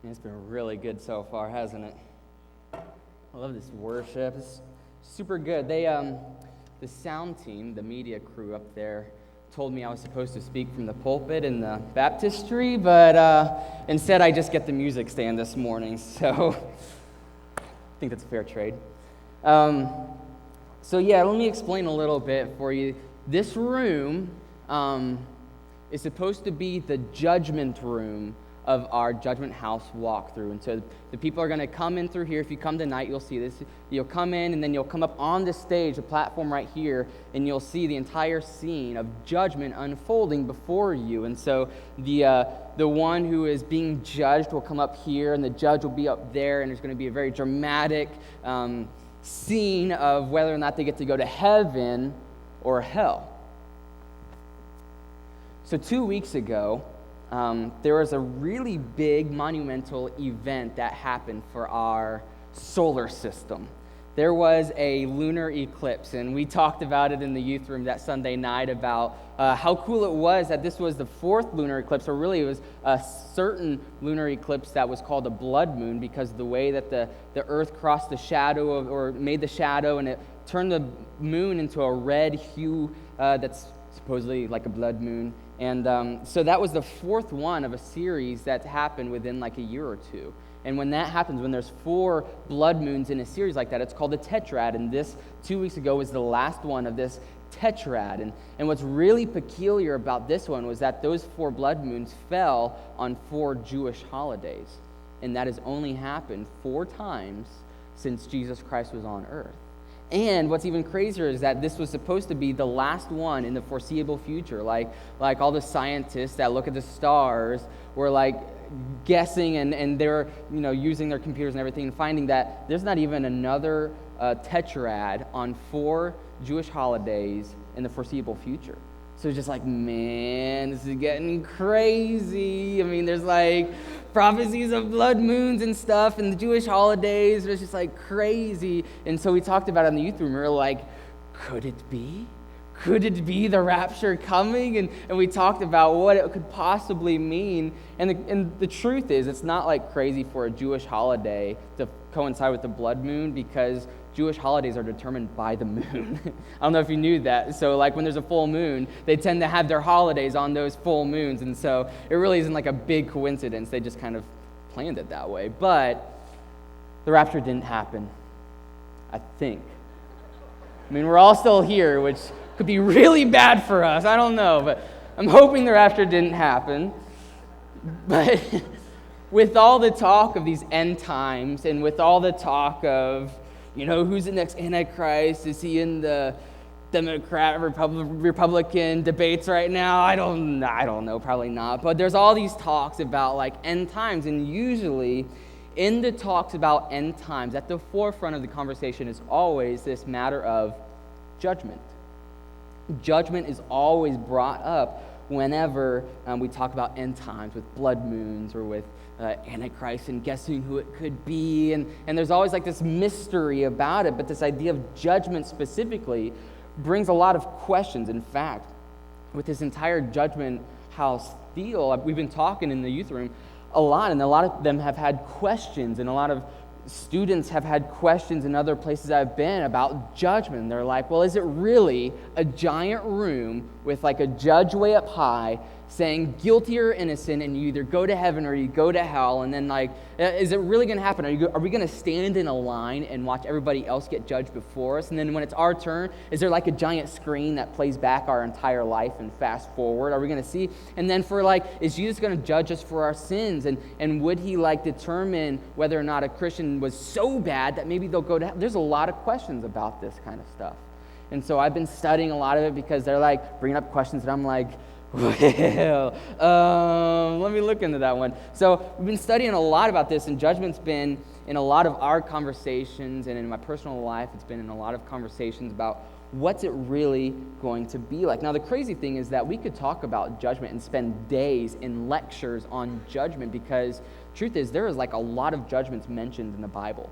It's been really good so far, hasn't it? I love this worship. It's super good. The sound team, the media crew up there, told me I was supposed to speak from the pulpit in the baptistry, but instead I just get the music stand this morning, so I think that's a fair trade. So let me explain a little bit for you. This room is supposed to be the judgment room of our Judgment House walkthrough. And so the people are going to come in through here. If you come tonight, you'll see this. You'll come in, and then you'll come up on the stage, the platform right here, and you'll see the entire scene of judgment unfolding before you. And so the one who is being judged will come up here, and the judge will be up there, and there's going to be a very dramatic scene of whether or not they get to go to heaven or hell. So 2 weeks ago, there was a really big monumental event that happened for our solar system. There was a lunar eclipse, and we talked about it in the youth room that Sunday night about how cool it was that this was the fourth lunar eclipse, or really it was a certain lunar eclipse that was called a blood moon because of the way that the earth crossed the shadow or made the shadow, and it turned the moon into a red hue that's supposedly like a blood moon. And so that was the fourth one of a series that happened within like a year or two. And when that happens, when there's 4 blood moons in a series like that, it's called a tetrad. And this 2 weeks ago was the last one of this tetrad. And what's really peculiar about this one was that those 4 blood moons fell on 4 Jewish holidays. And that has only happened 4 times since Jesus Christ was on earth. And what's even crazier is that this was supposed to be the last one in the foreseeable future. Like all the scientists that look at the stars were like guessing and they're using their computers and everything and finding that there's not even another tetrad on 4 Jewish holidays in the foreseeable future. So it's just like, man, this is getting crazy. I mean, there's like prophecies of blood moons and stuff and the Jewish holidays. It's just like crazy. And so we talked about it in the youth room. We were like, could it be? Could it be the rapture coming? And we talked about what it could possibly mean. And the truth is, it's not like crazy for a Jewish holiday to coincide with the blood moon because Jewish holidays are determined by the moon. I don't know if you knew that. So like when there's a full moon, they tend to have their holidays on those full moons. And so it really isn't like a big coincidence. They just kind of planned it that way. But the rapture didn't happen, I think. I mean, we're all still here, which could be really bad for us. I don't know, but I'm hoping the rapture didn't happen. But with all the talk of these end times and with all the talk of who's the next Antichrist? Is he in the Democrat, Republican debates right now? I don't know, probably not. But there's all these talks about like end times, and usually in the talks about end times, at the forefront of the conversation is always this matter of judgment. Judgment is always brought up whenever we talk about end times with blood moons or with Antichrist and guessing who it could be. And there's always like this mystery about it, but this idea of judgment specifically brings a lot of questions. In fact, with this entire Judgment House deal, we've been talking in the youth room a lot, and a lot of them have had questions, and a lot of students have had questions in other places I've been about judgment. They're like, well, is it really a giant room with like a judge way up high saying guilty or innocent, and you either go to heaven or you go to hell? And then like, is it really going to happen? Are we going to stand in a line and watch everybody else get judged before us? And then when it's our turn, is there like a giant screen that plays back our entire life and fast forward? Are we going to see? And then for like, is Jesus going to judge us for our sins? And would he like determine whether or not a Christian was so bad that maybe they'll go to hell? There's a lot of questions about this kind of stuff. And so I've been studying a lot of it because they're like bringing up questions and I'm like, well, let me look into that one. So we've been studying a lot about this, and judgment's been in a lot of our conversations, and in my personal life, it's been in a lot of conversations about what's it really going to be like. Now, the crazy thing is that we could talk about judgment and spend days in lectures on judgment because truth is there is like a lot of judgments mentioned in the Bible,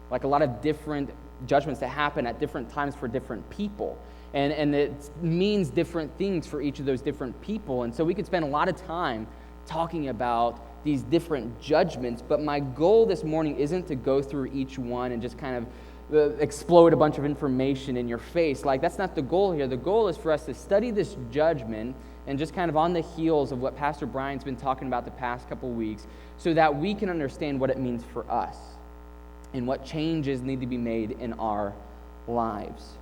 like a lot of different judgments that happen at different times for different people. And it means different things for each of those different people. And so we could spend a lot of time talking about these different judgments, but my goal this morning isn't to go through each one and just kind of explode a bunch of information in your face. Like, that's not the goal here. The goal is for us to study this judgment and just kind of on the heels of what Pastor Brian's been talking about the past couple weeks, so that we can understand what it means for us and what changes need to be made in our lives.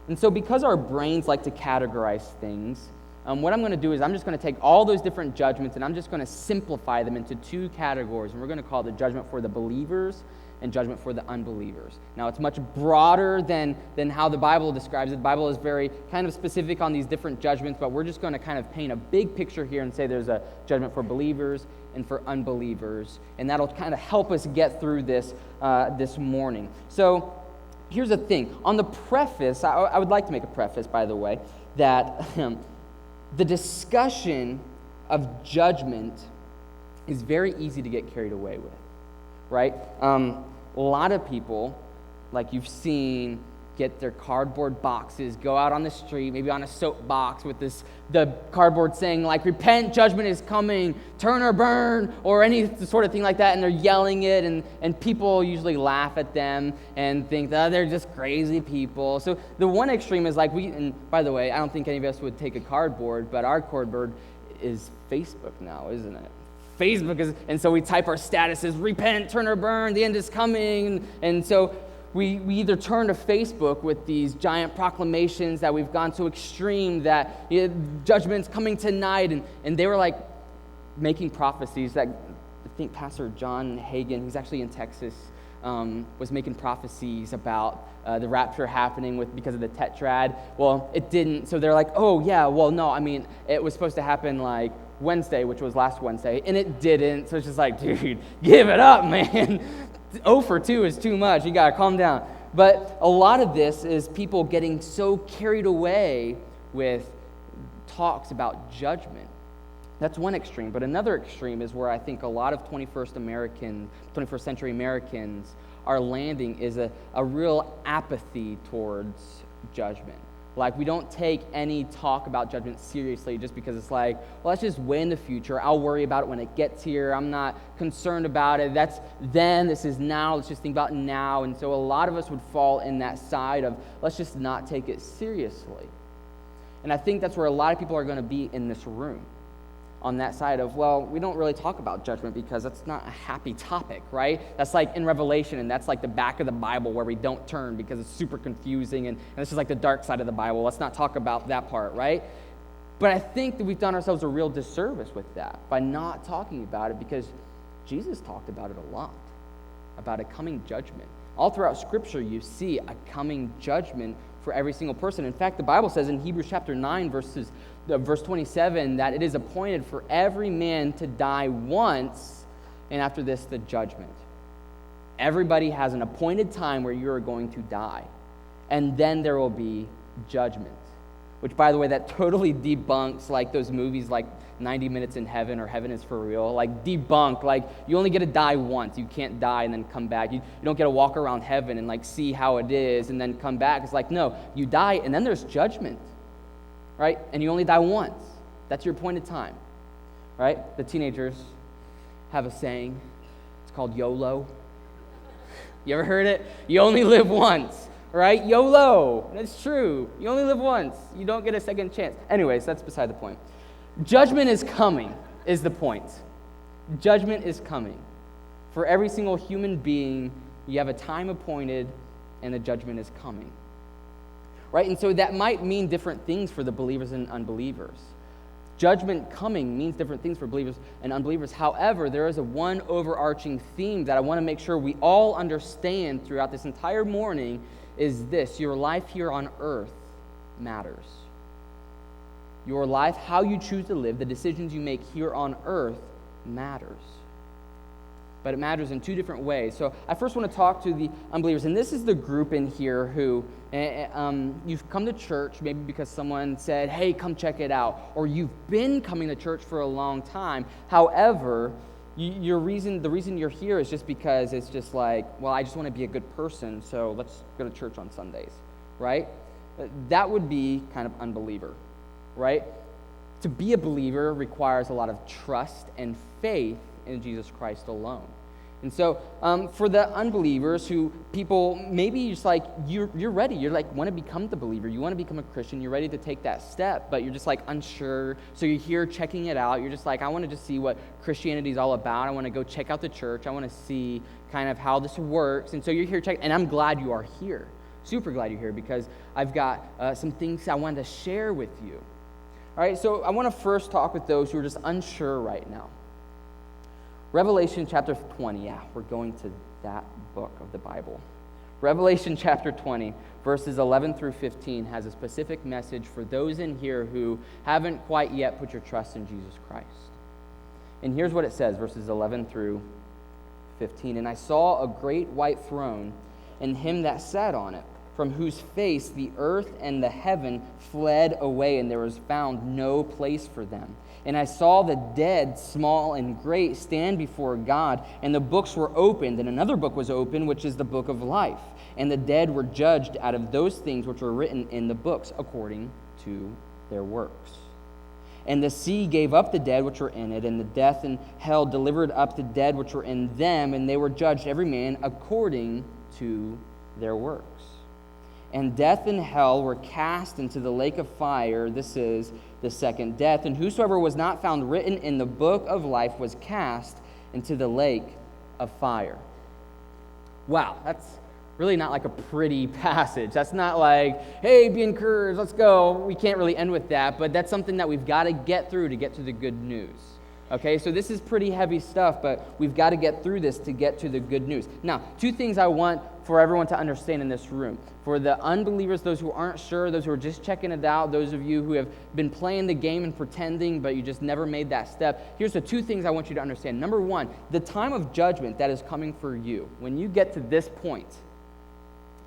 And so because our brains like to categorize things, what I'm going to do is I'm just going to take all those different judgments and I'm just going to simplify them into two categories. And we're going to call it the judgment for the believers and judgment for the unbelievers. Now, it's much broader than how the Bible describes it. The Bible is very kind of specific on these different judgments, but we're just going to kind of paint a big picture here and say there's a judgment for believers and for unbelievers. And that'll kind of help us get through this this morning. So here's the thing. On the preface, I would like to make a preface, by the way, that the discussion of judgment is very easy to get carried away with, right? A lot of people, like you've seen, get their cardboard boxes, go out on the street, maybe on a soapbox with the cardboard saying, like, repent, judgment is coming, turn or burn, or any sort of thing like that, and they're yelling it, and people usually laugh at them and think that they're just crazy people. So the one extreme is like and by the way, I don't think any of us would take a cardboard, but our cardboard is Facebook now, isn't it? Facebook is, and so we type our statuses, repent, turn or burn, the end is coming, and so we either turn to Facebook with these giant proclamations that we've gone to extreme, that judgment's coming tonight, and they were like making prophecies that I think Pastor John Hagen, he's actually in Texas, was making prophecies about the rapture happening because of the tetrad. Well, it didn't, so they're like, oh yeah, well no, I mean, it was supposed to happen like Wednesday, which was last Wednesday, and it didn't. So it's just like, dude, give it up, man. 0 for 2 is too much. You got to calm down. But a lot of this is people getting so carried away with talks about judgment. That's one extreme. But another extreme is where I think a lot of 21st century Americans are landing is a real apathy towards judgment. Like, we don't take any talk about judgment seriously just because it's like, well, let's just wait in the future. I'll worry about it when it gets here. I'm not concerned about it. That's then. This is now. Let's just think about now. And so a lot of us would fall in that side of, let's just not take it seriously. And I think that's where a lot of people are going to be in this room, on that side of, well, we don't really talk about judgment because that's not a happy topic, right? That's like in Revelation, and that's like the back of the Bible where we don't turn because it's super confusing, and this is like the dark side of the Bible. Let's not talk about that part, right? But I think that we've done ourselves a real disservice with that by not talking about it, because Jesus talked about it a lot, about a coming judgment. All throughout Scripture, you see a coming judgment for every single person. In fact, the Bible says in Hebrews chapter 9, verse 27, that it is appointed for every man to die once, and after this, the judgment. Everybody has an appointed time where you are going to die, and then there will be judgment. Which, by the way, that totally debunks like those movies like 90 Minutes in Heaven or Heaven is for Real. Like, debunk, like, you only get to die once. You can't die and then come back. You don't get to walk around heaven and like see how it is and then come back. It's like, no, you die and then there's judgment, right? And you only die once. That's your appointed time, right? The teenagers have a saying. It's called YOLO. You ever heard it? You only live once. Right? YOLO. That's true. You only live once. You don't get a second chance. Anyways, that's beside the point. Judgment is coming, is the point. Judgment is coming. For every single human being, you have a time appointed, and the judgment is coming. Right? And so that might mean different things for the believers and unbelievers. Judgment coming means different things for believers and unbelievers. However, there is one overarching theme that I want to make sure we all understand throughout this entire morning, is this: your life here on earth matters. Your life, how you choose to live, the decisions you make here on earth matters. But it matters in two different ways. So I first want to talk to the unbelievers. And this is the group in here who you've come to church maybe because someone said, hey, come check it out. Or you've been coming to church for a long time. However, the reason you're here is just because it's just like, well, I just want to be a good person, so let's go to church on Sundays, right? That would be kind of unbeliever, right? To be a believer requires a lot of trust and faith in Jesus Christ alone. And so for the unbelievers who people, maybe just like, you're ready. You're like, want to become the believer. You want to become a Christian. You're ready to take that step, but you're just like unsure. So you're here checking it out. You're just like, I want to just see what Christianity is all about. I want to go check out the church. I want to see kind of how this works. And so you're here checking, and I'm glad you are here. Super glad you're here because I've got some things I wanted to share with you. All right, so I want to first talk with those who are just unsure right now. Revelation chapter 20, we're going to that book of the Bible. Revelation chapter 20, verses 11 through 15 has a specific message for those in here who haven't quite yet put your trust in Jesus Christ. And here's what it says, verses 11 through 15. And I saw a great white throne, and him that sat on it, from whose face the earth and the heaven fled away, and there was found no place for them. And I saw the dead, small and great, stand before God, and the books were opened, and another book was opened, which is the book of life. And the dead were judged out of those things which were written in the books, according to their works. And the sea gave up the dead which were in it, and the death and hell delivered up the dead which were in them, and they were judged every man according to their works. And death and hell were cast into the lake of fire. This is the second death. And whosoever was not found written in the book of life was cast into the lake of fire. Wow, that's really not like a pretty passage. That's not like, hey, be encouraged, let's go. We can't really end with that, but that's something that we've got to get through to get to the good news. Okay, so this is pretty heavy stuff, but we've got to get through this to get to the good news. Now, two things I want for everyone to understand in this room. For the unbelievers, those who aren't sure, those who are just checking it out, those of you who have been playing the game and pretending, but you just never made that step, here's the two things I want you to understand. Number one, the time of judgment that is coming for you, when you get to this point,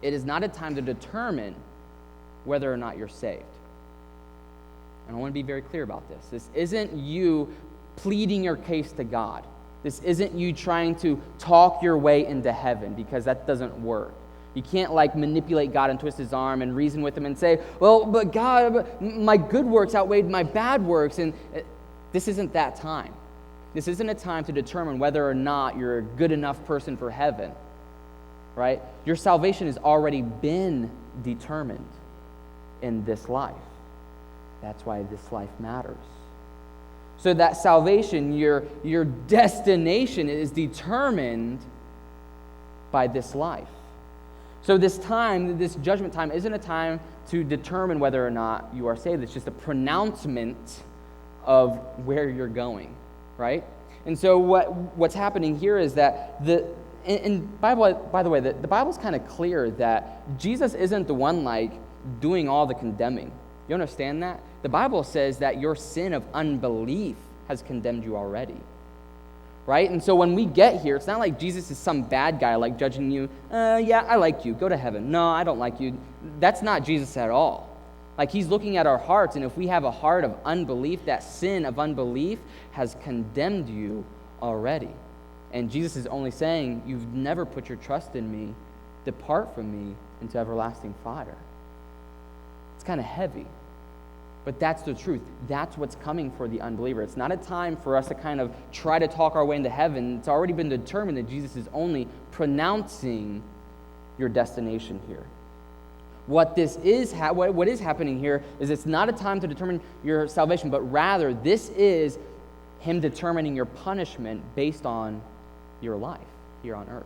it is not a time to determine whether or not you're saved. And I want to be very clear about this. This isn't you pleading your case to God. This isn't you trying to talk your way into heaven, because that doesn't work. You can't manipulate God and twist his arm and reason with him and say, well, but God, my good works outweighed my bad works. And this isn't that time. This isn't a time to determine whether or not you're a good enough person for heaven, right? Your salvation has already been determined in this life. That's why this life matters. So that salvation, your destination is determined by this life. So this time, this judgment time, isn't a time to determine whether or not you are saved. It's just a pronouncement of where you're going, right? And so what's happening here is that Bible, by the way, the Bible's kind of clear that Jesus isn't the one doing all the condemning. You understand that? The Bible says that your sin of unbelief has condemned you already, right? And so when we get here, it's not like Jesus is some bad guy judging you. Yeah, I like you. Go to heaven. No, I don't like you. That's not Jesus at all. He's looking at our hearts, and if we have a heart of unbelief, that sin of unbelief has condemned you already. And Jesus is only saying, you've never put your trust in me. Depart from me into everlasting fire. It's kind of heavy. But that's the truth. That's what's coming for the unbeliever. It's not a time for us to kind of try to talk our way into heaven. It's already been determined that Jesus is only pronouncing your destination here. What is happening here is it's not a time to determine your salvation, but rather this is him determining your punishment based on your life here on earth.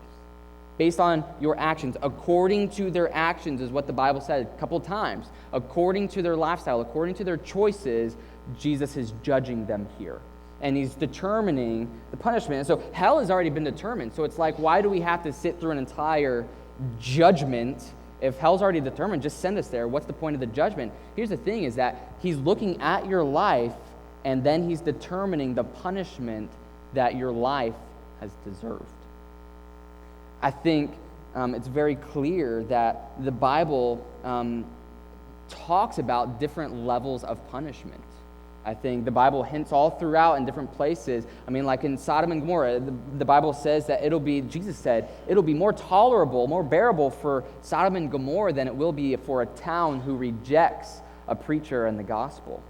Based on your actions, according to their actions is what the Bible said a couple times. According to their lifestyle, according to their choices, Jesus is judging them here. And he's determining the punishment. And so hell has already been determined. So it's why do we have to sit through an entire judgment? If hell's already determined, just send us there. What's the point of the judgment? Here's the thing is that he's looking at your life, and then he's determining the punishment that your life has deserved. I think it's very clear that the Bible talks about different levels of punishment. I think the Bible hints all throughout in different places. I mean, in Sodom and Gomorrah, the Bible says that Jesus said, it'll be more tolerable, more bearable for Sodom and Gomorrah than it will be for a town who rejects a preacher and the gospel.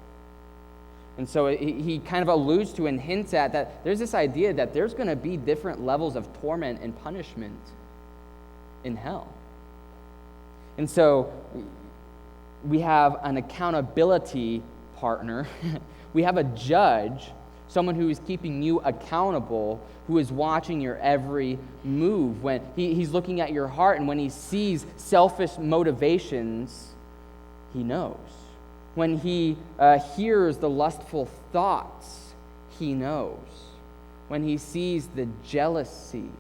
And so he kind of alludes to and hints at that there's this idea that there's going to be different levels of torment and punishment in hell. And so we have an accountability partner. We have a judge, someone who is keeping you accountable, who is watching your every move. When he's looking at your heart, and when he sees selfish motivations, he knows. When he hears the lustful thoughts, he knows. When he sees the jealousy,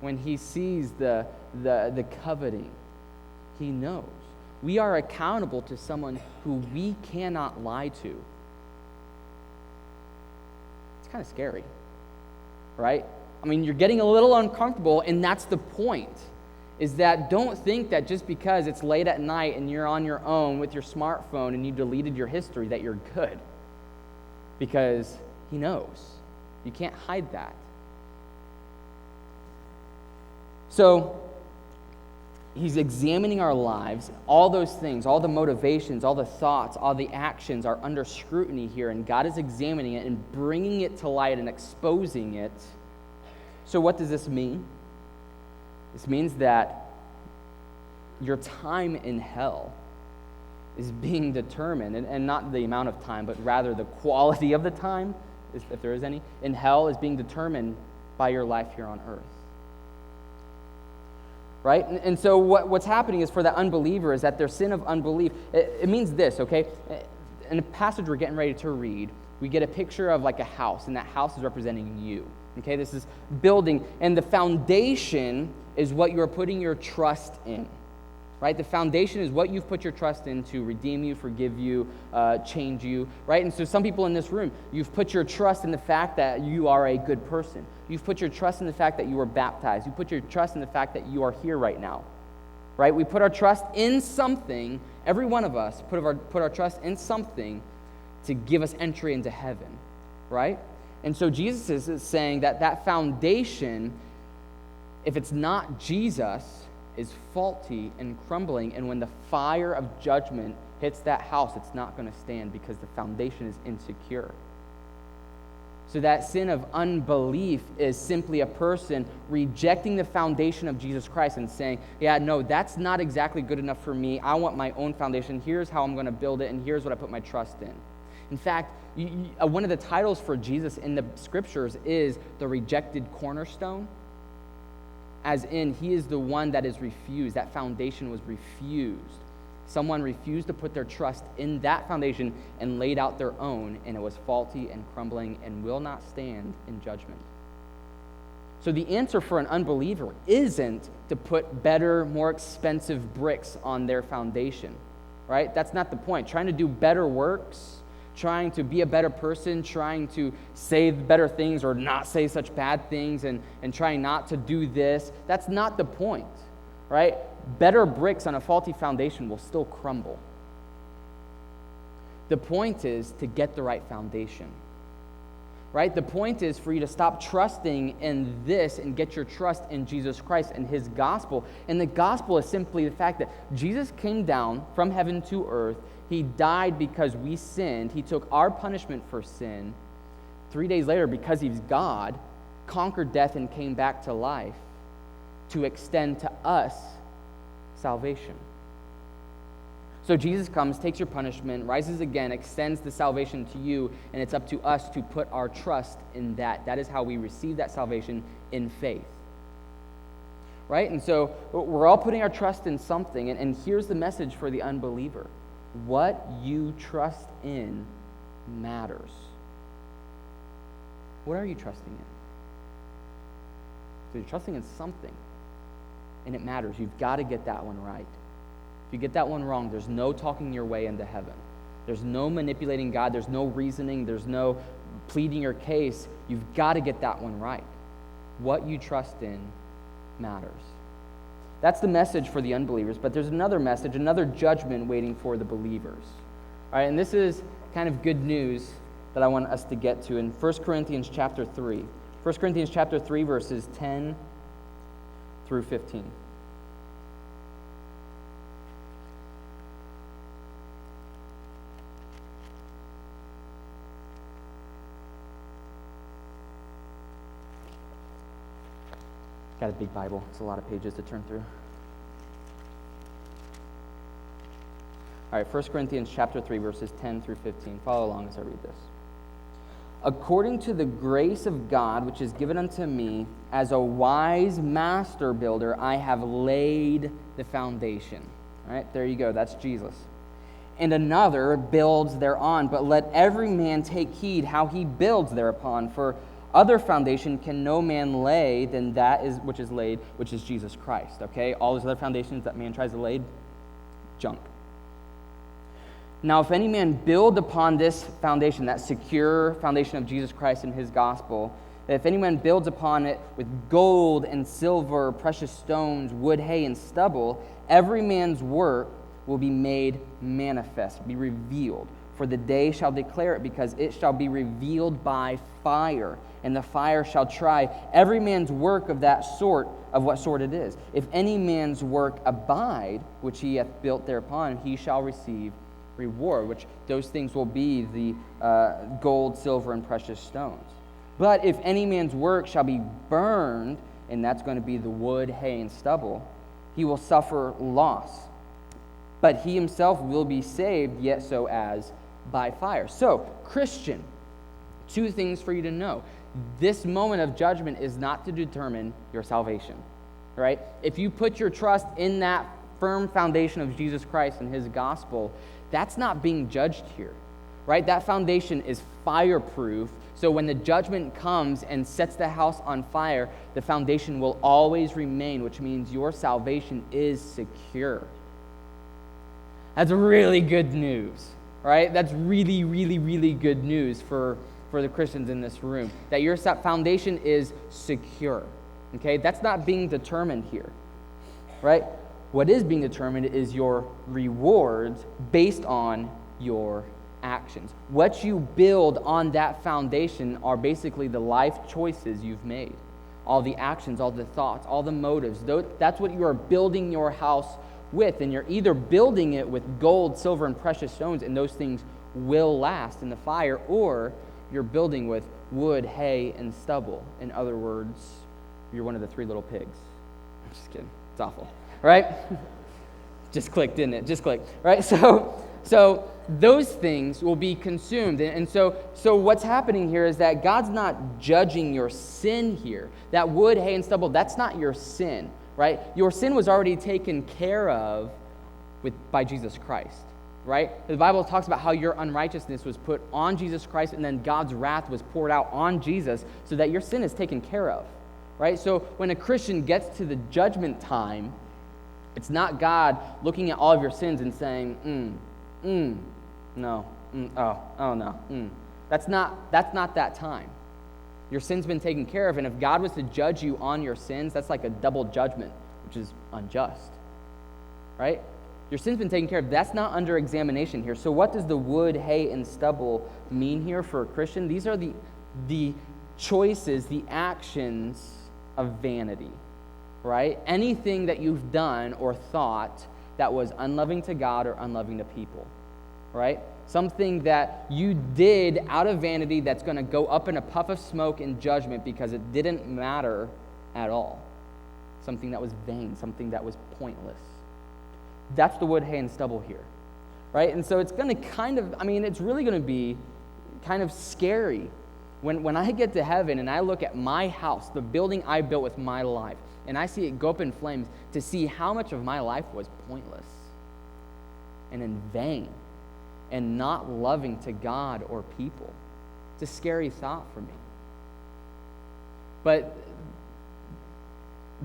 when he sees the coveting, he knows. We are accountable to someone who we cannot lie to. It's kind of scary, right? I mean, you're getting a little uncomfortable, and that's the point. Is that don't think that just because it's late at night and you're on your own with your smartphone and you deleted your history that you're good. Because he knows. You can't hide that. So he's examining our lives. All those things, all the motivations, all the thoughts, all the actions are under scrutiny here, and God is examining it and bringing it to light and exposing it. So what does this mean? This means that your time in hell is being determined, and not the amount of time, but rather the quality of the time, if there is any, in hell is being determined by your life here on earth. Right? And so what's happening is for that unbeliever is that their sin of unbelief, it means this, okay? In a passage we're getting ready to read, we get a picture of like a house, and that house is representing you. Okay, this is building, and the foundation is what you are putting your trust in, right? The foundation is what you've put your trust in to redeem you, forgive you, change you, right? And so some people in this room, you've put your trust in the fact that you are a good person. You've put your trust in the fact that you were baptized. You put your trust in the fact that you are here right now, right? We put our trust in something. Every one of us put our trust in something to give us entry into heaven, right? And so Jesus is saying that foundation, if it's not Jesus, is faulty and crumbling. And when the fire of judgment hits that house, it's not going to stand because the foundation is insecure. So that sin of unbelief is simply a person rejecting the foundation of Jesus Christ and saying, yeah, no, that's not exactly good enough for me. I want my own foundation. Here's how I'm going to build it, and here's what I put my trust in. In fact, one of the titles for Jesus in the scriptures is the rejected cornerstone, as in he is the one that is refused. That foundation was refused. Someone refused to put their trust in that foundation and laid out their own, and it was faulty and crumbling and will not stand in judgment. So the answer for an unbeliever isn't to put better, more expensive bricks on their foundation, right? That's not the point. Trying to do better works, trying to be a better person, trying to say better things or not say such bad things, and trying not to do this, that's not the point, right? Better bricks on a faulty foundation will still crumble. The point is to get the right foundation, right? The point is for you to stop trusting in this and get your trust in Jesus Christ and his gospel. And the gospel is simply the fact that Jesus came down from heaven to earth. He died because we sinned. He took our punishment for sin. 3 days later, because he's God, conquered death and came back to life to extend to us salvation. So Jesus comes, takes your punishment, rises again, extends the salvation to you, and it's up to us to put our trust in that. That is how we receive that salvation, in faith. Right? And so we're all putting our trust in something, and here's the message for the unbeliever. What you trust in matters. What are you trusting in? So you're trusting in something, and it matters. You've got to get that one right. If you get that one wrong, there's no talking your way into heaven. There's no manipulating God. There's no reasoning. There's no pleading your case. You've got to get that one right. What you trust in matters. That's the message for the unbelievers, but there's another message, another judgment waiting for the believers. All right, and this is kind of good news that I want us to get to in 1 Corinthians chapter 3. 1 Corinthians chapter 3, verses 10 through 15. Got a big Bible. It's a lot of pages to turn through. All right, 1 Corinthians chapter 3, verses 10 through 15. Follow along as I read this. According to the grace of God, which is given unto me, as a wise master builder, I have laid the foundation. All right, there you go. That's Jesus. And another builds thereon, but let every man take heed how he builds thereupon. For other foundation can no man lay than that is which is laid, which is Jesus Christ. Okay, all those other foundations that man tries to lay, junk. Now, if any man build upon this foundation, that secure foundation of Jesus Christ and his gospel, if any man builds upon it with gold and silver, precious stones, wood, hay, and stubble, every man's work will be made manifest, be revealed. For the day shall declare it, because it shall be revealed by fire, and the fire shall try every man's work of that sort, of what sort it is. If any man's work abide, which he hath built thereupon, he shall receive reward, which those things will be the gold, silver, and precious stones. But if any man's work shall be burned, and that's going to be the wood, hay, and stubble, he will suffer loss. But he himself will be saved, yet so as by fire. So, Christian, two things for you to know. This moment of judgment is not to determine your salvation, right? If you put your trust in that firm foundation of Jesus Christ and his gospel, that's not being judged here, right? That foundation is fireproof, so when the judgment comes and sets the house on fire, the foundation will always remain, which means your salvation is secure. That's really good news, right? That's really, really, really good news for the Christians in this room, that your foundation is secure, okay? That's not being determined here, right? What is being determined is your rewards based on your actions. What you build on that foundation are basically the life choices you've made. All the actions, all the thoughts, all the motives. That's what you are building your house with. And you're either building it with gold, silver, and precious stones, and those things will last in the fire, or you're building with wood, hay, and stubble. In other words, you're one of the three little pigs. I'm just kidding. It's awful. Right? Just clicked, didn't it? Just clicked. Right? So those things will be consumed. And so what's happening here is that God's not judging your sin here. That wood, hay, and stubble, that's not your sin, right? Your sin was already taken care of by Jesus Christ, right? The Bible talks about how your unrighteousness was put on Jesus Christ, and then God's wrath was poured out on Jesus so that your sin is taken care of, right? So when a Christian gets to the judgment time, it's not God looking at all of your sins and saying, no, no. That's not that time. Your sin's been taken care of, and if God was to judge you on your sins, that's like a double judgment, which is unjust, right? Your sin's been taken care of. That's not under examination here. So what does the wood, hay, and stubble mean here for a Christian? These are the choices, the actions of vanity. Right? Anything that you've done or thought that was unloving to God or unloving to people, right? Something that you did out of vanity that's going to go up in a puff of smoke in judgment because it didn't matter at all. Something that was vain, something that was pointless. That's the wood, hay, and stubble here, right? And so it's going to it's really going to be kind of scary when I get to heaven and I look at my house, the building I built with my life, and I see it go up in flames, to see how much of my life was pointless and in vain and not loving to God or people. It's a scary thought for me. But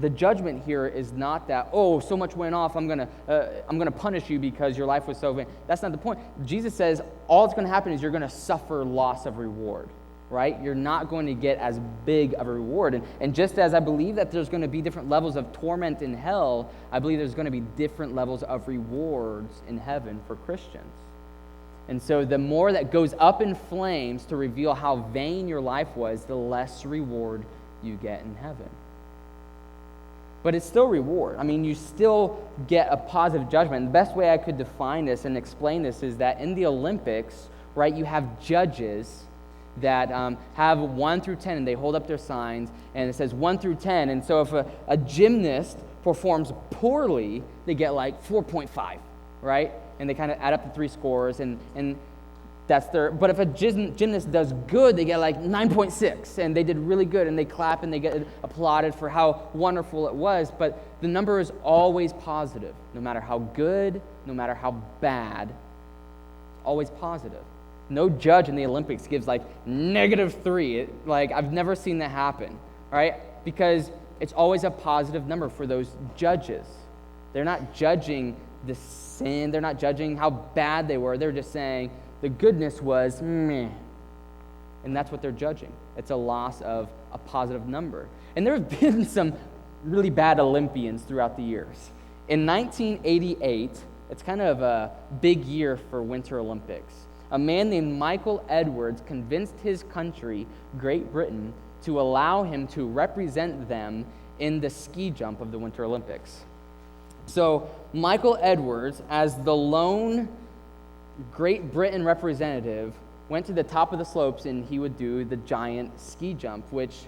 the judgment here is not that, so much went off, I'm gonna punish you because your life was so vain. That's not the point. Jesus says all that's going to happen is you're going to suffer loss of reward. Right? You're not going to get as big of a reward. And just as I believe that there's going to be different levels of torment in hell, I believe there's going to be different levels of rewards in heaven for Christians. And so the more that goes up in flames to reveal how vain your life was, the less reward you get in heaven. But it's still reward. I mean, you still get a positive judgment. The best way I could define this and explain this is that in the Olympics, right, you have judges that have 1 through 10, and they hold up their signs, and it says 1 through 10. And so if a gymnast performs poorly, they get like 4.5, right? And they kind of add up the 3 scores, and that's their, but if a gymnast does good, they get like 9.6, and they did really good, and they clap, and they get applauded for how wonderful it was. But the number is always positive, no matter how good, no matter how bad, always positive. No judge in the Olympics gives like -3. Like, I've never seen that happen, right? Because it's always a positive number for those judges. They're not judging the sin, they're not judging how bad they were, they're just saying, the goodness was meh. And that's what they're judging. It's a loss of a positive number. And there have been some really bad Olympians throughout the years. In 1988, it's kind of a big year for Winter Olympics. A man named Michael Edwards convinced his country, Great Britain, to allow him to represent them in the ski jump of the Winter Olympics. So Michael Edwards, as the lone Great Britain representative, went to the top of the slopes, and he would do the giant ski jump, which,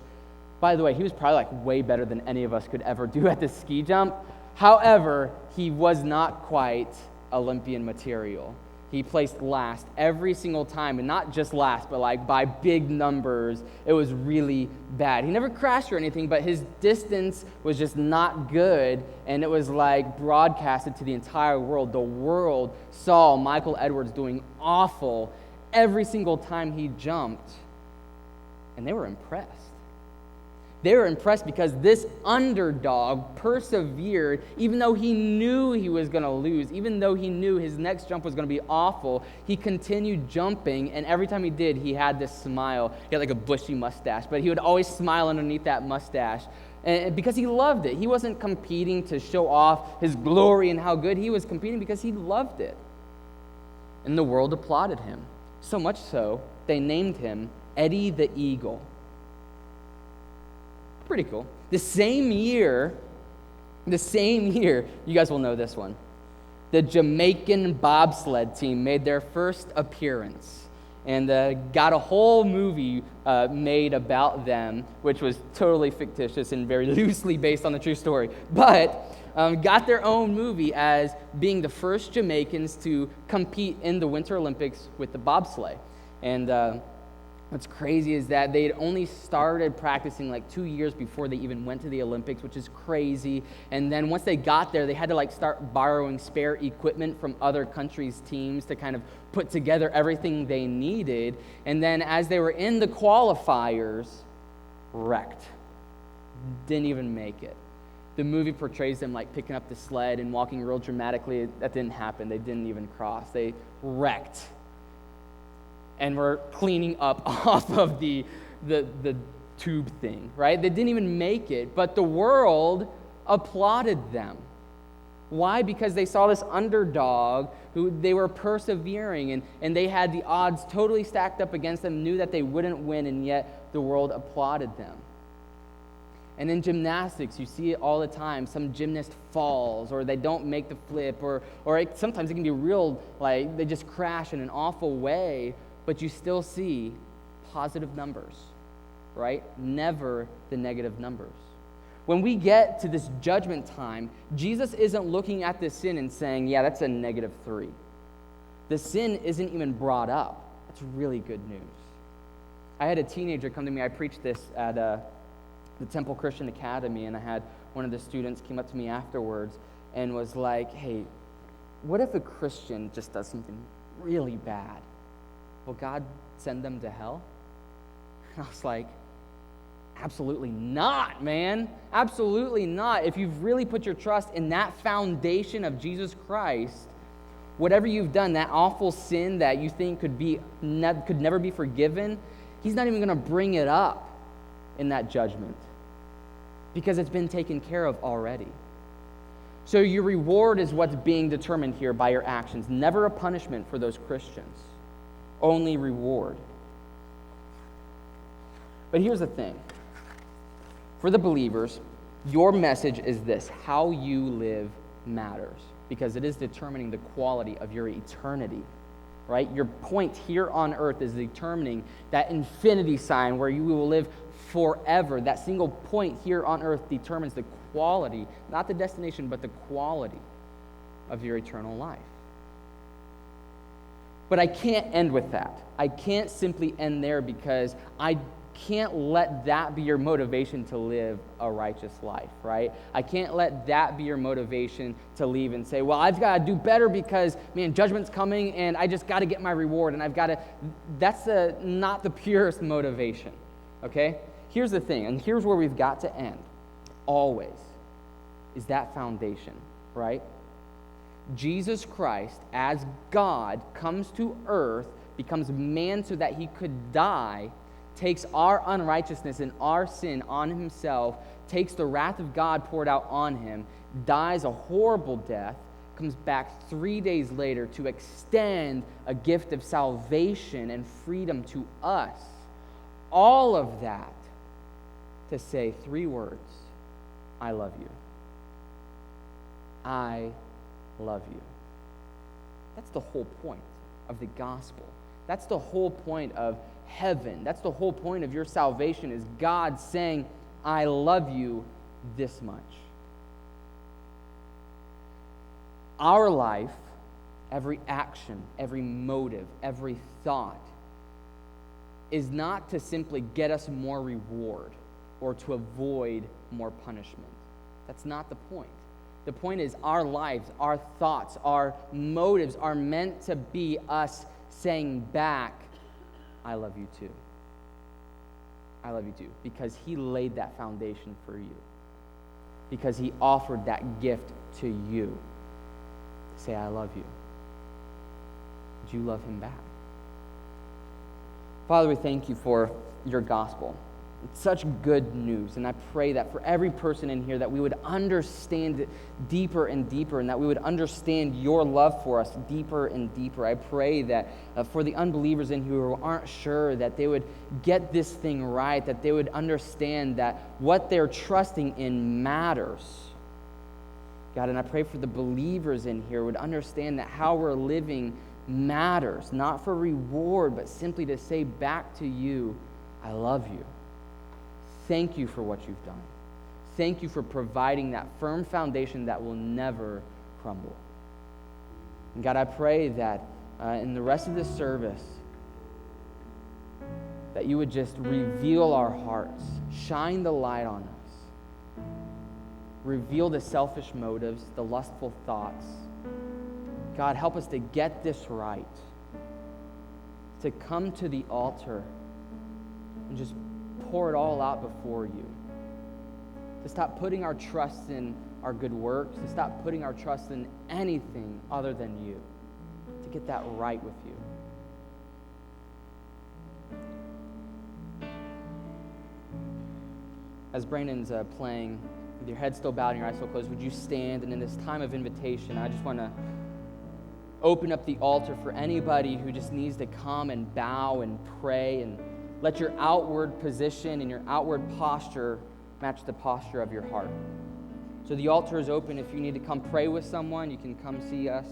by the way, he was probably like way better than any of us could ever do at this ski jump. However, he was not quite Olympian material. He placed last every single time, and not just last, but like by big numbers. It was really bad. He never crashed or anything, but his distance was just not good, and it was like broadcasted to the entire world. The world saw Michael Edwards doing awful every single time he jumped, and they were impressed. They were impressed because this underdog persevered, even though he knew he was going to lose, even though he knew his next jump was going to be awful. He continued jumping, and every time he did, he had this smile. He had like a bushy mustache, but he would always smile underneath that mustache, and because he loved it. He wasn't competing to show off his glory and how good. He was competing because he loved it. And the world applauded him, so much so, they named him Eddie the Eagle. Pretty cool. The same year, you guys will know this one, the Jamaican bobsled team made their first appearance, and got a whole movie made about them, which was totally fictitious and very loosely based on the true story, but got their own movie as being the first Jamaicans to compete in the Winter Olympics with the bobsleigh. And what's crazy is that they had only started practicing like 2 years before they even went to the Olympics, which is crazy. And then once they got there, they had to like start borrowing spare equipment from other countries' teams to kind of put together everything they needed. And then as they were in the qualifiers, wrecked. Didn't even make it. The movie portrays them like picking up the sled and walking real dramatically. That didn't happen. They didn't even cross. They wrecked. And we're cleaning up off of the tube thing, right? They didn't even make it, but the world applauded them. Why? Because they saw this underdog who they were persevering, and they had the odds totally stacked up against them, knew that they wouldn't win, and yet the world applauded them. And in gymnastics, you see it all the time. Some gymnast falls, or they don't make the flip, or sometimes it can be real, like they just crash in an awful way. But you still see positive numbers, right? Never the negative numbers. When we get to this judgment time, Jesus isn't looking at this sin and saying, yeah, that's a -3. The sin isn't even brought up. That's really good news. I had a teenager come to me. I preached this at the Temple Christian Academy, and I had one of the students came up to me afterwards and was like, hey, what if a Christian just does something really bad? Will God send them to hell? And I was like, absolutely not, man. Absolutely not. If you've really put your trust in that foundation of Jesus Christ, whatever you've done, that awful sin that you think could never be forgiven, he's not even going to bring it up in that judgment because it's been taken care of already. So your reward is what's being determined here by your actions, never a punishment for those Christians. Only reward. But here's the thing. For the believers, your message is this: how you live matters, because it is determining the quality of your eternity. right? Your point here on earth is determining that infinity sign where you will live forever. That single point here on earth determines the quality, not the destination, but the quality of your eternal life. But I can't end with that. I can't simply end there, because I can't let that be your motivation to live a righteous life, right? I can't let that be your motivation to leave and say, well, I've got to do better because, man, judgment's coming and I just got to get my reward and I've got to... That's not the purest motivation, okay? Here's the thing, and here's where we've got to end, always, is that foundation, right? Jesus Christ, as God, comes to earth, becomes man so that he could die, takes our unrighteousness and our sin on himself, takes the wrath of God poured out on him, dies a horrible death, comes back 3 days later to extend a gift of salvation and freedom to us. All of that to say 3 words: I love you. I love you. That's the whole point of the gospel. That's the whole point of heaven. That's the whole point of your salvation, is God saying, I love you this much. Our life, every action, every motive, every thought, is not to simply get us more reward or to avoid more punishment. That's not the point. The point is our lives, our thoughts, our motives are meant to be us saying back, I love you too. I love you too. Because he laid that foundation for you. Because he offered that gift to you. To say, I love you. Would you love him back? Father, we thank you for your gospel. It's such good news, and I pray that for every person in here that we would understand it deeper and deeper, and that we would understand your love for us deeper and deeper. I pray that for the unbelievers in here who aren't sure, that they would get this thing right, that they would understand that what they're trusting in matters. God, and I pray for the believers in here would understand that how we're living matters, not for reward, but simply to say back to you, I love you. Thank you for what you've done. Thank you for providing that firm foundation that will never crumble. And God, I pray that in the rest of this service, that you would just reveal our hearts, shine the light on us, reveal the selfish motives, the lustful thoughts. God, help us to get this right, to come to the altar and just pour it all out before you, to stop putting our trust in our good works, to stop putting our trust in anything other than you, to get that right with you. As Brandon's playing, with your head still bowed and your eyes still closed, would you stand? And in this time of invitation, I just want to open up the altar for anybody who just needs to come and bow and pray, and let your outward position and your outward posture match the posture of your heart. So the altar is open. If you need to come pray with someone, you can come see us.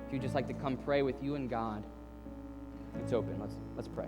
If you'd just like to come pray with you and God, it's open. Let's pray.